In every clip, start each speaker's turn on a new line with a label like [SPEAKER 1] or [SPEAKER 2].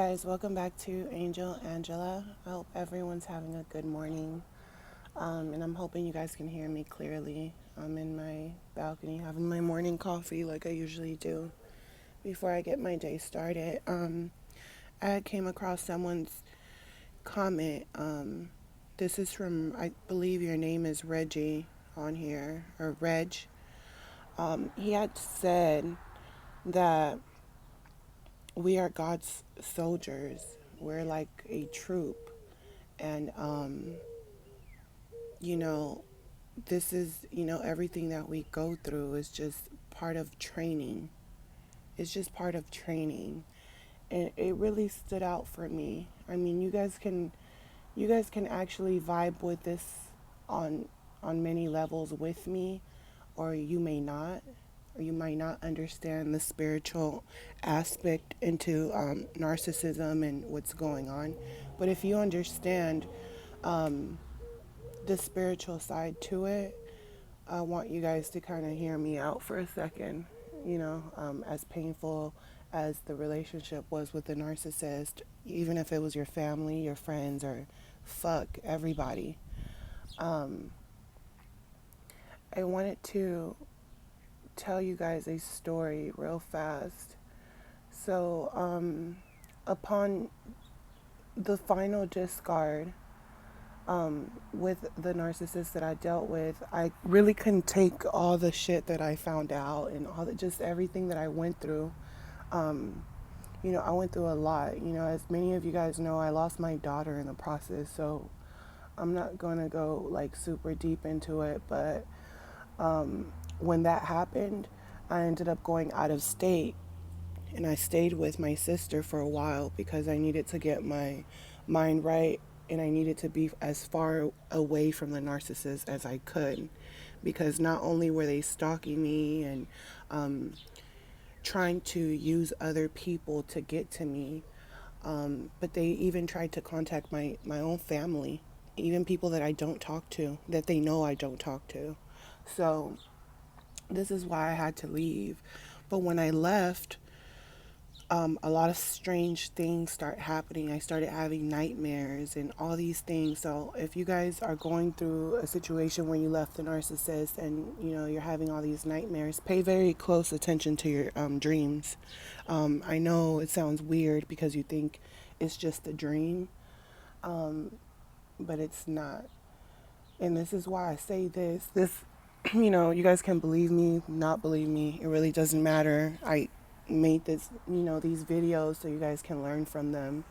[SPEAKER 1] guys, welcome back to Angel Angela. I hope everyone's having a good morning. And I'm hoping you guys can hear me clearly. I'm in my balcony having my morning coffee like I usually do before I get my day started. I came across someone's comment. This is from, I believe your name is Reggie on here, or Reg. He had said that we are God's soldiers. We're like a troop. And, you know, this is, everything that we go through is just part of training. It's just part of training. And it really stood out for me. I mean, you guys can actually vibe with this on many levels with me, or you may not, or you might not understand the spiritual aspect into narcissism and what's going on. But if you understand the spiritual side to it, I want you guys to kind of hear me out for a second. As painful as the relationship was with the narcissist, even if it was your family, your friends, or fuck everybody, I wanted to tell you guys a story real fast. So, upon the final discard, with the narcissist that I dealt with, I really couldn't take all the shit that I found out and just everything that I went through. I went through a lot. As many of you guys know, I lost my daughter in the process, so I'm not going to go like super deep into it. But when that happened, I ended up going out of state, and I stayed with my sister for a while because I needed to get my mind right, and I needed to be as far away from the narcissist as I could, because not only were they stalking me and trying to use other people to get to me, but they even tried to contact my own family, even people that I don't talk to, that they know I don't talk to. So this is why I had to leave. But when I left, a lot of strange things start happening. I started having nightmares and all these things. So if you guys are going through a situation where you left the narcissist and you're having all these nightmares, pay very close attention to your dreams. I know it sounds weird because you think it's just a dream, but it's not. And this is why I say this. You guys can believe me, not believe me. It really doesn't matter. I made these videos so you guys can learn from them,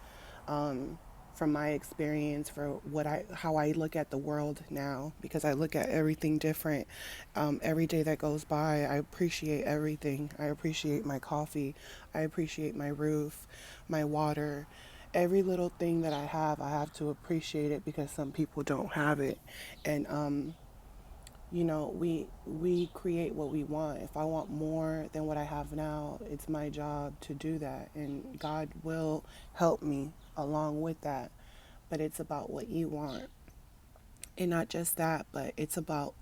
[SPEAKER 1] from my experience, for how I look at the world now, because I look at everything different. Every day that goes by, I appreciate everything. I appreciate my coffee. I appreciate my roof, my water. Every little thing that I have to appreciate it because some people don't have it. And we create what we want. If I want more than what I have now, it's my job to do that, and God will help me along with that. But it's about what you want, and not just that, but it's about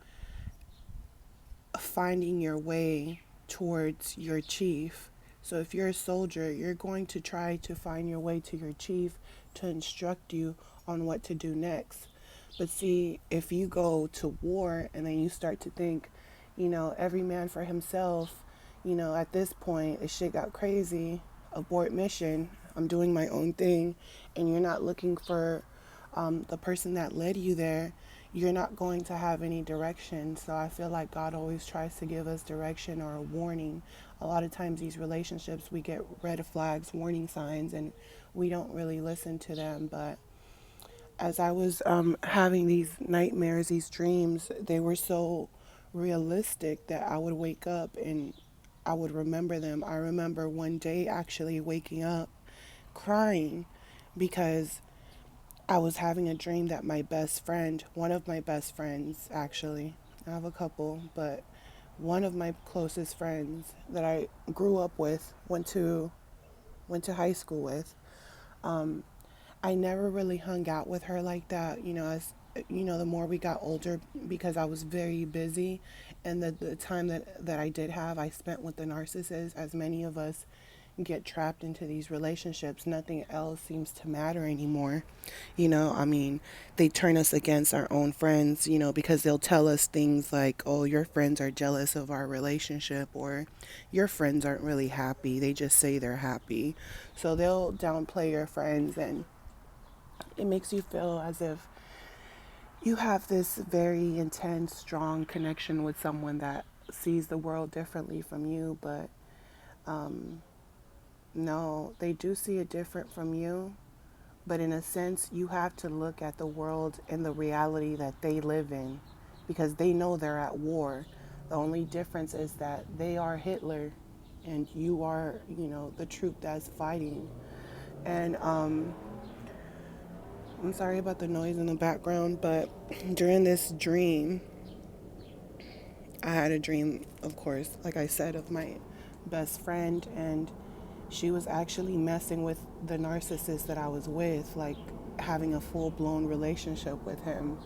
[SPEAKER 1] finding your way towards your chief. So if you're a soldier, you're going to try to find your way to your chief to instruct you on what to do next. But see, if you go to war and then you start to think, every man for himself, at this point, if shit got crazy, abort mission, I'm doing my own thing, and you're not looking for the person that led you there, you're not going to have any direction. So I feel like God always tries to give us direction or a warning. A lot of times these relationships, we get red flags, warning signs, and we don't really listen to them. But as I was having these nightmares, these dreams, they were so realistic that I would wake up and I would remember them. I remember one day actually waking up crying because I was having a dream that my best friend, one of my best friends actually, I have a couple, but one of my closest friends that I grew up with, went to high school with, I never really hung out with her like that, as the more we got older, because I was very busy, and the time that I did have, I spent with the narcissist, as many of us get trapped into these relationships. Nothing else seems to matter anymore. I mean, they turn us against our own friends, because they'll tell us things like, oh, your friends are jealous of our relationship, or your friends aren't really happy. They just say they're happy. So they'll downplay your friends, and it makes you feel as if you have this very intense, strong connection with someone that sees the world differently from you, but no, they do see it different from you. But in a sense, you have to look at the world and the reality that they live in because they know they're at war. The only difference is that they are Hitler and you are, the troop that's fighting. And I'm sorry about the noise in the background, but during this dream, I had a dream, of course, like I said, of my best friend, and she was actually messing with the narcissist that I was with, like having a full blown relationship with him.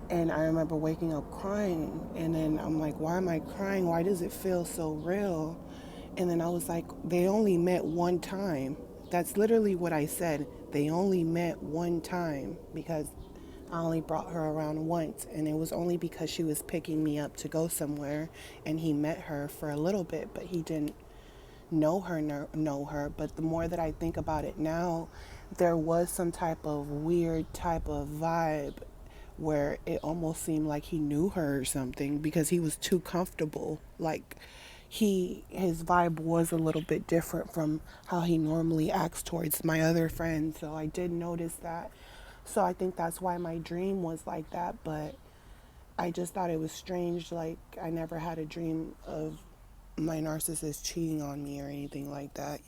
[SPEAKER 1] And I remember waking up crying, and then I'm like, why am I crying? Why does it feel so real? And then I was like, they only met one time. That's literally what I said. They only met one time because I only brought her around once, and it was only because she was picking me up to go somewhere, and he met her for a little bit, but he didn't know her. But the more that I think about it now, there was some type of weird type of vibe where it almost seemed like he knew her or something because he was too comfortable. Like his vibe was a little bit different from how he normally acts towards my other friends. So I did notice that. So I think that's why my dream was like that, but I just thought it was strange. Like, I never had a dream of my narcissist cheating on me or anything like that.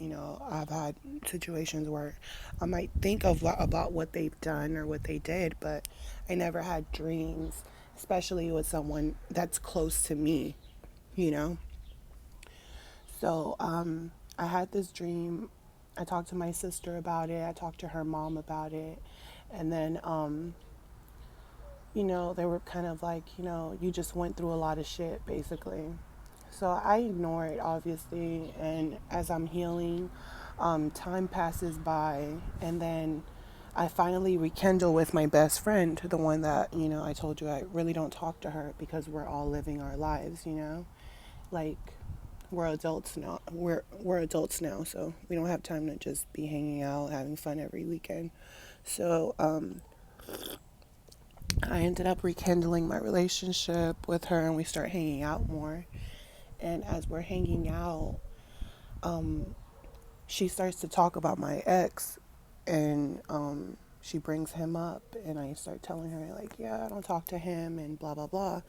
[SPEAKER 1] I've had situations where I might think of about what they've done or what they did, but I never had dreams, especially with someone that's close to me, you know. So I had this dream. I talked to my sister about it. I talked to her mom about it, and then they were kind of like, you just went through a lot of shit, basically. So I ignore it, obviously, and as I'm healing, time passes by, and then I finally rekindle with my best friend, the one that, I told you I really don't talk to her because we're all living our lives. Like, we're adults now. We're adults now, so we don't have time to just be hanging out, having fun every weekend. So I ended up rekindling my relationship with her, and we start hanging out more. And as we're hanging out, she starts to talk about my ex, and she brings him up, and I start telling her like, yeah, I don't talk to him, and blah blah blah.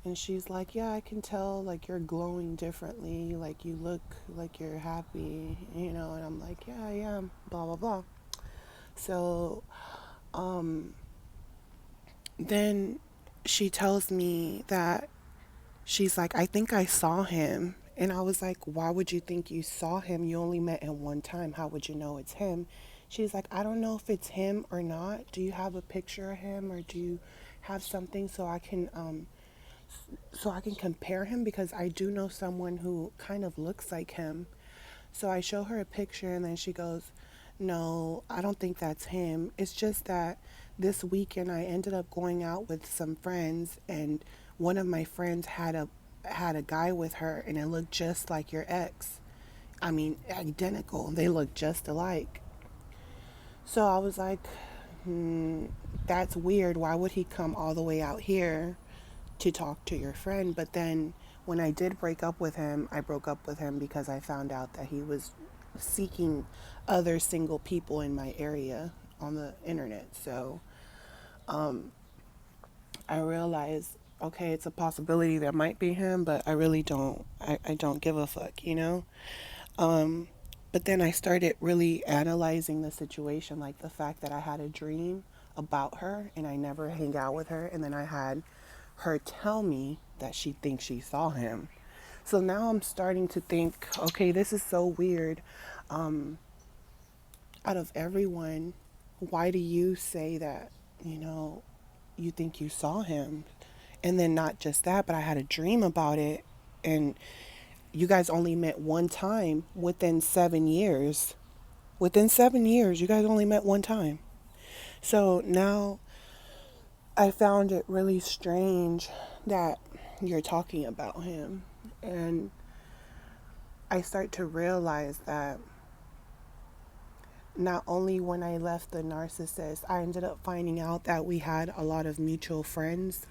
[SPEAKER 1] And she's like, yeah, I can tell, like, you're glowing differently, like you look like you're happy, and I'm like, yeah, I am, blah blah blah. So then she tells me that she's like, I think I saw him. And I was like, why would you think you saw him? You only met him one time. How would you know it's him? She's like, I don't know if it's him or not. Do you have a picture of him, or do you have something so I can compare him, because I do know someone who kind of looks like him. So I show her a picture, and then she goes, no, I don't think that's him. It's just that this weekend I ended up going out with some friends, and one of my friends had a guy with her, and it looked just like your ex. I mean, identical. They look just alike. So I was like, that's weird. Why would he come all the way out here to talk to your friend? But then when I did break up with him, I broke up with him because I found out that he was seeking other single people in my area on the internet. So I realized, okay, it's a possibility that might be him, but I really don't. I don't give a fuck. Um, but then I started really analyzing the situation, like the fact that I had a dream about her and I never hang out with her, and then I had her tell me that she thinks she saw him. So now I'm starting to think, okay, this is so weird. Out of everyone, why do you say that, you know, you think you saw him? And then not just that, but I had a dream about it, and you guys only met one time within 7 years. Within 7 years, you guys only met one time. So now I found it really strange that you're talking about him. And I start to realize that not only when I left the narcissist, I ended up finding out that we had a lot of mutual friends.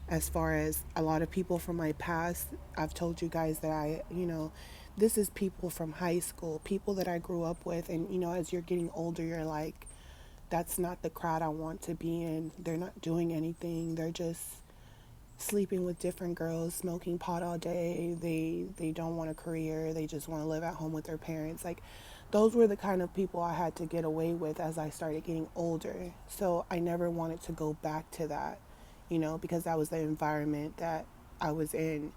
[SPEAKER 1] As far as a lot of people from my past, I've told you guys that this is people from high school, people that I grew up with. And, as you're getting older, you're like, that's not the crowd I want to be in. They're not doing anything. They're just sleeping with different girls, smoking pot all day. They don't want a career. They just want to live at home with their parents. Like, those were the kind of people I had to get away with as I started getting older. So I never wanted to go back to that, because that was the environment that I was in.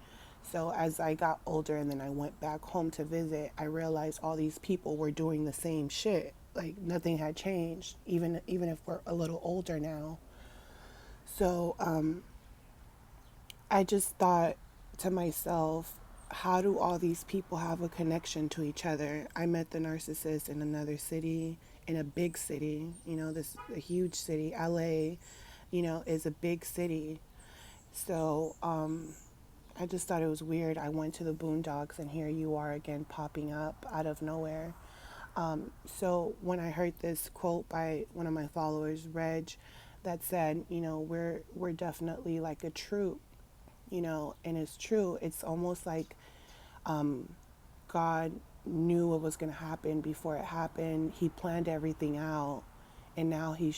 [SPEAKER 1] So as I got older and then I went back home to visit, I realized all these people were doing the same shit. Like, nothing had changed, even if we're a little older now. So I just thought to myself, how do all these people have a connection to each other? I met the narcissist in another city, in a big city, this a huge city. LA, is a big city. So I just thought it was weird. I went to the boondocks and here you are again popping up out of nowhere. So when I heard this quote by one of my followers, Reg, that said, we're definitely like a troop, and it's true. It's almost like God knew what was going to happen before it happened. He planned everything out, and now he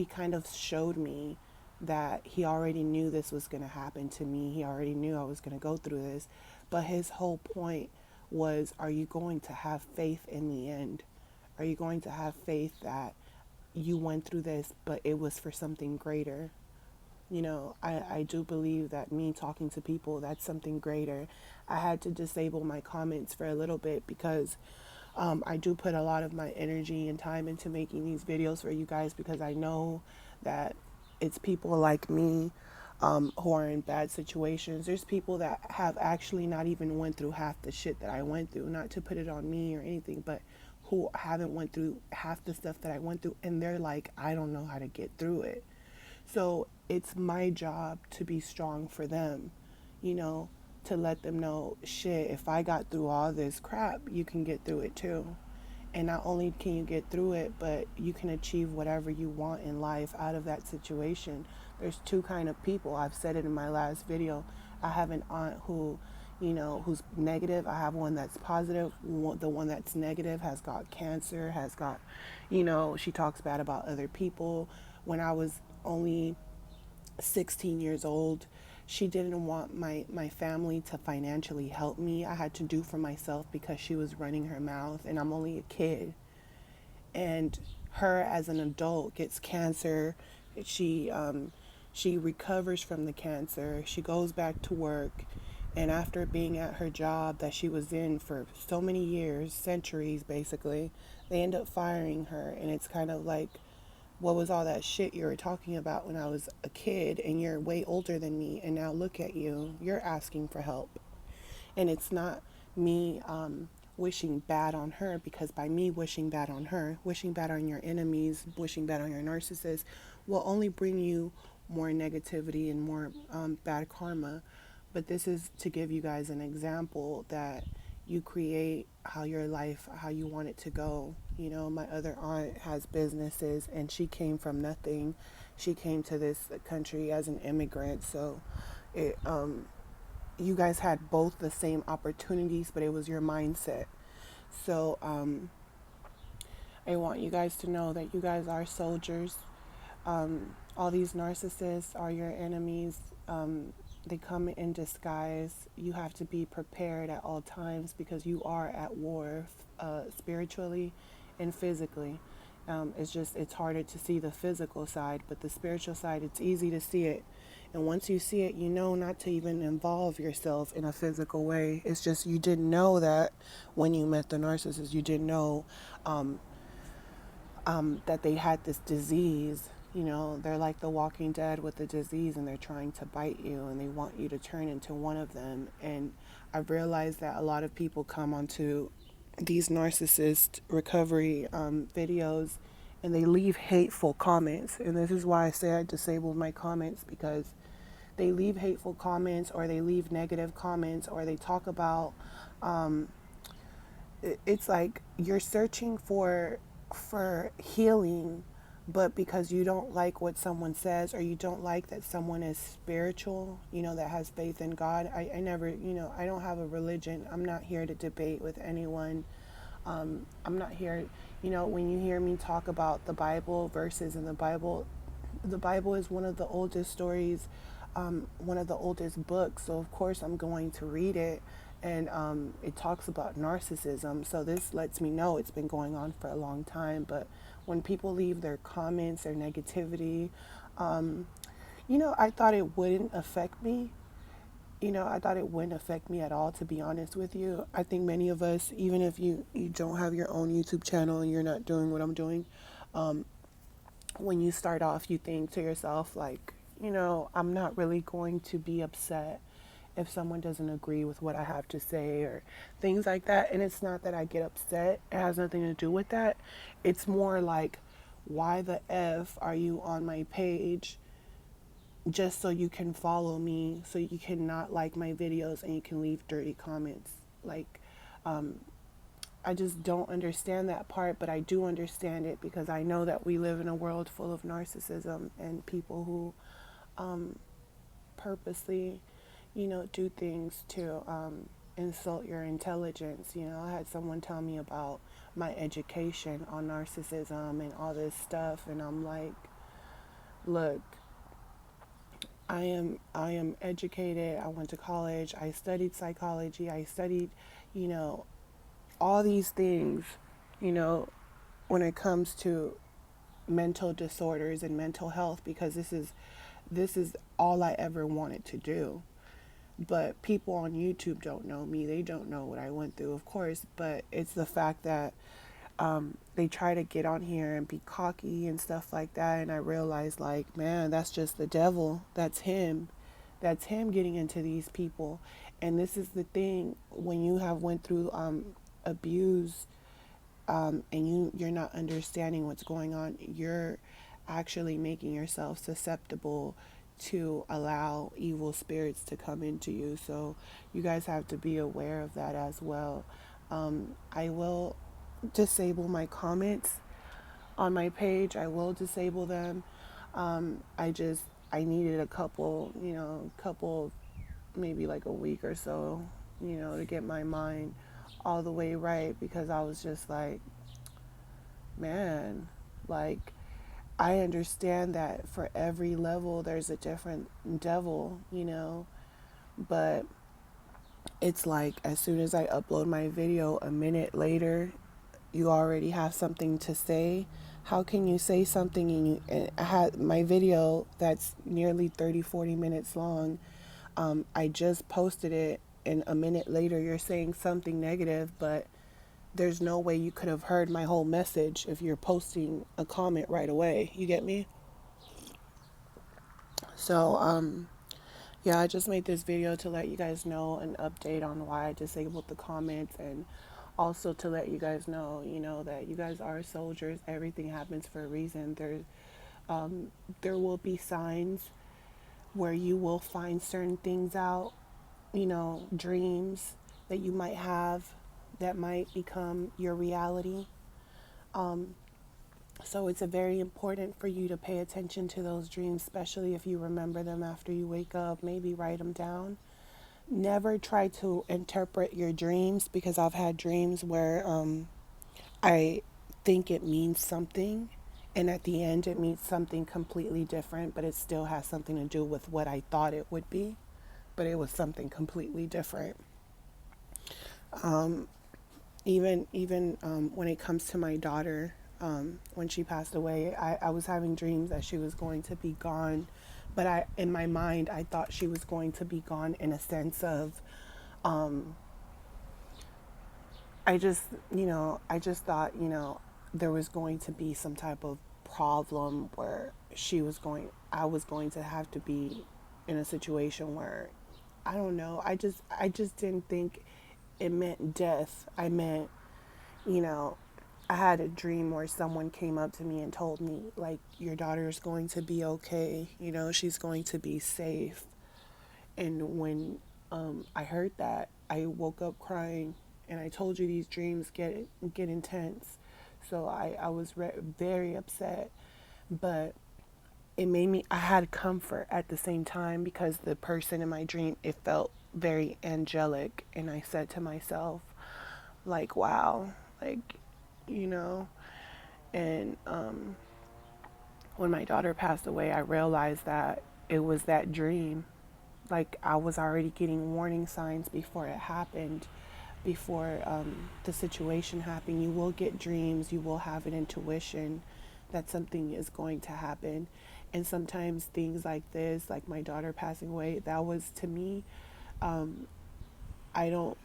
[SPEAKER 1] kind of showed me that he already knew this was going to happen to me. He already knew I was going to go through this, but his whole point was, are you going to have faith in the end? Are you going to have faith that you went through this, but it was for something greater? I do believe that me talking to people, that's something greater. I had to disable my comments for a little bit because I do put a lot of my energy and time into making these videos for you guys, because I know that it's people like me who are in bad situations. There's people that have actually not even went through half the shit that I went through, not to put it on me or anything, but who haven't went through half the stuff that I went through, and they're like, I don't know how to get through it. So it's my job to be strong for them, you know, to let them know, shit, if I got through all this crap, you can get through it too. And not only can you get through it, but you can achieve whatever you want in life out of that situation. There's two kind of people. I've said it in my last video. I have an aunt who, who's negative. I have one that's positive. The one that's negative has got cancer, has got, she talks bad about other people. When I was only 16 years old, she didn't want my family to financially help me. I had to do for myself because she was running her mouth, and I'm only a kid. And her, as an adult, gets cancer. She recovers from the cancer. She goes back to work, and after being at her job that she was in for so many years, centuries basically, they end up firing her. And it's kind of like, what was all that shit you were talking about when I was a kid, and you're way older than me, and now look at you, you're asking for help. And it's not me wishing bad on her, because by me wishing bad on her, wishing bad on your enemies, wishing bad on your narcissist will only bring you more negativity and more bad karma. But this is to give you guys an example that you create how your life, how you want it to go. My other aunt has businesses, and she came from nothing. She came to this country as an immigrant. So it you guys had both the same opportunities, but it was your mindset. So I want you guys to know that you guys are soldiers. All these narcissists are your enemies. They come in disguise. You have to be prepared at all times, because you are at war spiritually and physically. It's harder to see the physical side, but the spiritual side, it's easy to see it. And once you see it, you know not to even involve yourself in a physical way. It's just you didn't know that when you met the narcissist. You didn't know that they had this disease. They're like the Walking Dead with the disease, and they're trying to bite you, and they want you to turn into one of them. And I've realized that a lot of people come onto these narcissist recovery videos, and they leave hateful comments. And this is why I say I disabled my comments, because they leave hateful comments, or they leave negative comments, or they talk about it's like you're searching for healing, but because you don't like what someone says, or you don't like that someone is spiritual, that has faith in God. I never, I don't have a religion. I'm not here to debate with anyone. I'm not here, when you hear me talk about the Bible, verses in the Bible is one of the oldest stories, one of the oldest books. So of course I'm going to read it, and it talks about narcissism. So this lets me know it's been going on for a long time. But when people leave their comments, their negativity, I thought it wouldn't affect me. I thought it wouldn't affect me at all, to be honest with you. I think many of us, even if you don't have your own YouTube channel and you're not doing what I'm doing, when you start off, you think to yourself, like, I'm not really going to be upset if someone doesn't agree with what I have to say, or things like that. And it's not that I get upset, it has nothing to do with that. It's more like, why the F are you on my page just so you can follow me, so you can not like my videos and you can leave dirty comments? Like, I just don't understand that part, but I do understand it because I know that we live in a world full of narcissism and people who purposely, do things to insult your intelligence. I had someone tell me about my education on narcissism and all this stuff, and I'm like, look, I am educated. I went to college. I studied psychology. I studied, you know, all these things, you know, when it comes to mental disorders and mental health, because this is all I ever wanted to do. But people on YouTube don't know me. They don't know what I went through, of course, but it's the fact that they try to get on here and be cocky and stuff like that. And I realized, like, man, that's just the devil. That's him. That's him getting into these people. And this is the thing, when you have went through abuse, and you're not understanding what's going on, you're actually making yourself susceptible to allow evil spirits to come into you. So you guys have to be aware of that as well. I will disable my comments on my page. I will disable them. I needed a couple, maybe like a week or so, to get my mind all the way right, because I was just like, man, like, I understand that for every level there's a different devil, but it's like, as soon as I upload my video, a minute later, you already have something to say. How can you say something and I had my video that's nearly 30-40 minutes long. I just posted it, and a minute later you're saying something negative, but there's no way you could have heard my whole message if you're posting a comment right away. You get me? So, yeah, I just made this video to let you guys know an update on why I disabled the comments, and also to let you guys know, that you guys are soldiers. Everything happens for a reason. There will be signs where you will find certain things out, dreams that you might have that might become your reality. So it's a very important for you to pay attention to those dreams, especially if you remember them after you wake up. Maybe write them down. Never try to interpret your dreams, because I've had dreams where I think it means something, and at the end it means something completely different, but it still has something to do with what I thought it would be, but it was something completely different. Even when it comes to my daughter, when she passed away, I was having dreams that she was going to be gone, but in my mind I thought she was going to be gone in a sense of, I just thought, there was going to be some type of problem where I was going to have to be in a situation where I don't know. I just didn't think it meant death. I meant, you know, I had a dream where someone came up to me and told me, like, your daughter is going to be okay. She's going to be safe. And when I heard that, I woke up crying. And I told you these dreams get intense. So I was very upset. But it made me, I had comfort at the same time because the person in my dream, it felt very angelic. And I said to myself, like, wow, like, you know, and when my daughter passed away, I realized that it was that dream. Like, I was already getting warning signs before it happened, before the situation happened. You will get dreams, you will have an intuition that something is going to happen. And sometimes things like this, like my daughter passing away, that was to me, I don't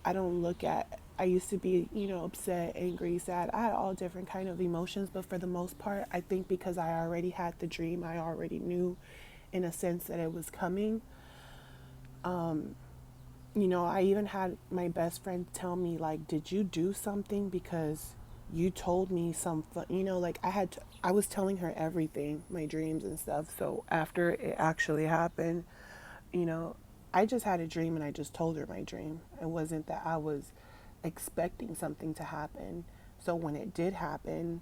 [SPEAKER 1] I don't look at, I used to be, upset, angry, sad. I had all different kind of emotions, but for the most part, I think because I already had the dream, I already knew in a sense that it was coming. I even had my best friend tell me, like, did you do something because you told me something, like I was telling her everything, my dreams and stuff. So after it actually happened, you know, I just had a dream and I just told her my dream. It wasn't that I was expecting something to happen. So when it did happen,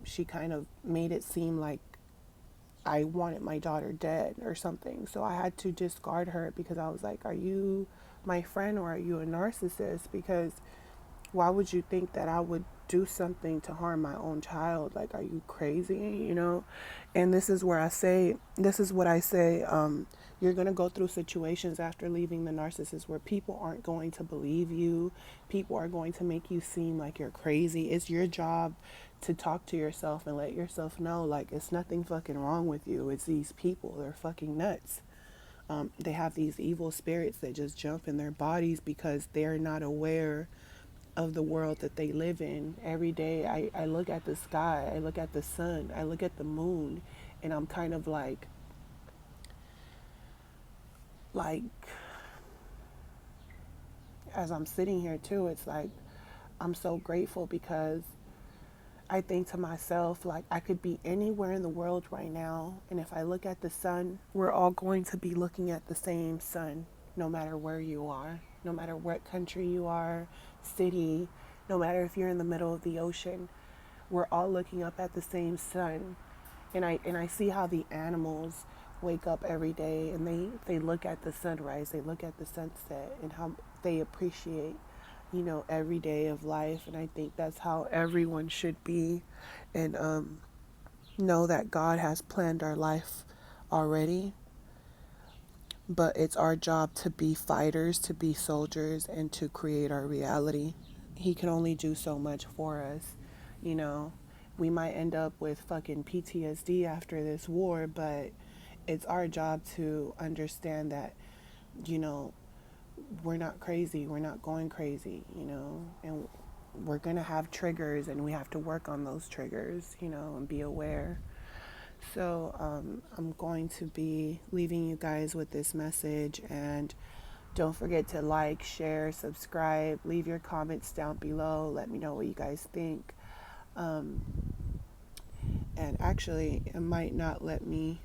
[SPEAKER 1] she kind of made it seem like I wanted my daughter dead or something. So I had to discard her because I was like, are you my friend or are you a narcissist? Because why would you think that I would do something to harm my own child? Like, are you crazy? And this is where I say, this is what I say. You're going to go through situations after leaving the narcissist where people aren't going to believe you. People are going to make you seem like you're crazy. It's your job to talk to yourself and let yourself know, like, it's nothing fucking wrong with you. It's these people. They're fucking nuts. They have these evil spirits that just jump in their bodies because they're not aware of the world that they live in. Every day I look at the sky, I look at the sun, I look at the moon, and I'm kind of like as I'm sitting here too, it's like I'm so grateful because I think to myself, like, I could be anywhere in the world right now, and if I look at the sun, we're all going to be looking at the same sun, no matter where you are, no matter what country you are, city, no matter if you're in the middle of the ocean, we're all looking up at the same sun. And I see how the animals wake up every day and they look at the sunrise, they look at the sunset, and how they appreciate, every day of life. And I think that's how everyone should be. And know that God has planned our life already, but it's our job to be fighters, to be soldiers, and to create our reality. He can only do so much for us. You know, we might end up with fucking PTSD after this war, but it's our job to understand that, you know, we're not crazy. We're not going crazy, and we're going to have triggers and we have to work on those triggers, and be aware. So I'm going to be leaving you guys with this message, and don't forget to like, share, subscribe, leave your comments down below. Let me know what you guys think. And actually, it might not let me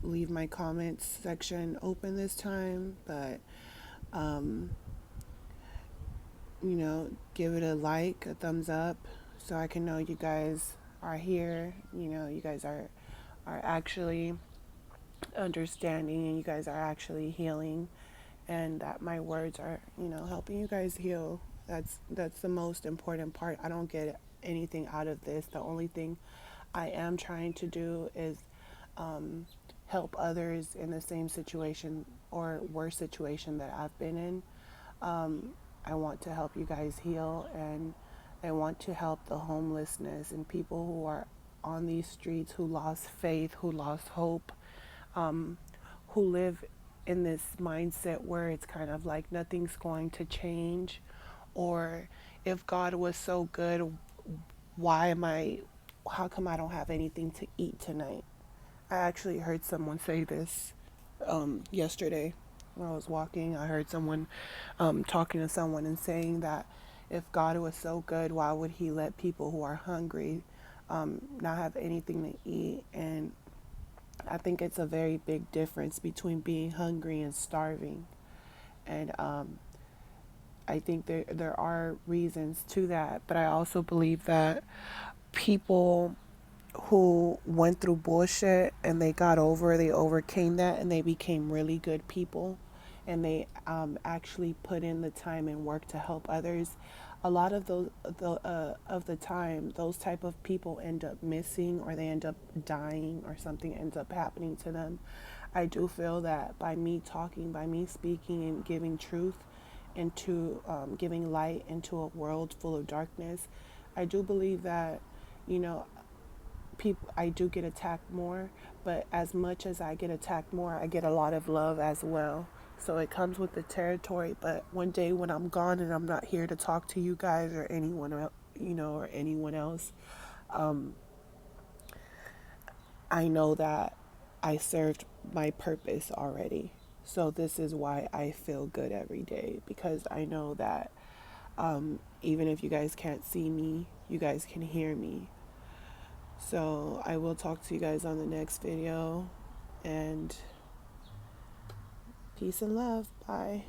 [SPEAKER 1] leave my comments section open this time, but give it a like, a thumbs up, so I can know you guys are here. You guys are actually understanding, and you guys are actually healing, and that my words are, helping you guys heal. That's the most important part. I don't get anything out of this. The only thing I am trying to do is help others in the same situation or worse situation that I've been in. I want to help you guys heal, and I want to help the homelessness and people who are on these streets, who lost faith, who lost hope, who live in this mindset where it's kind of like nothing's going to change, or if God was so good, how come I don't have anything to eat tonight? I actually heard someone say this yesterday. when I was walking, I heard someone talking to someone and saying that if God was so good, why would He let people who are hungry not have anything to eat? And I think it's a very big difference between being hungry and starving. And I think there are reasons to that, but I also believe that people who went through bullshit and they got over, they overcame that, and they became really good people, and they actually put in the time and work to help others. A lot of of the time, those type of people end up missing, or they end up dying, or something ends up happening to them. I do feel that by me talking, by me speaking and giving truth into giving light into a world full of darkness, I do believe that, you know, people, I do get attacked more, but as much as I get attacked more, I get a lot of love as well. So it comes with the territory. But one day when I'm gone and I'm not here to talk to you guys or anyone else, or anyone else, I know that I served my purpose already. So this is why I feel good every day, because I know that even if you guys can't see me, you guys can hear me. So I will talk to you guys on the next video, and peace and love. Bye.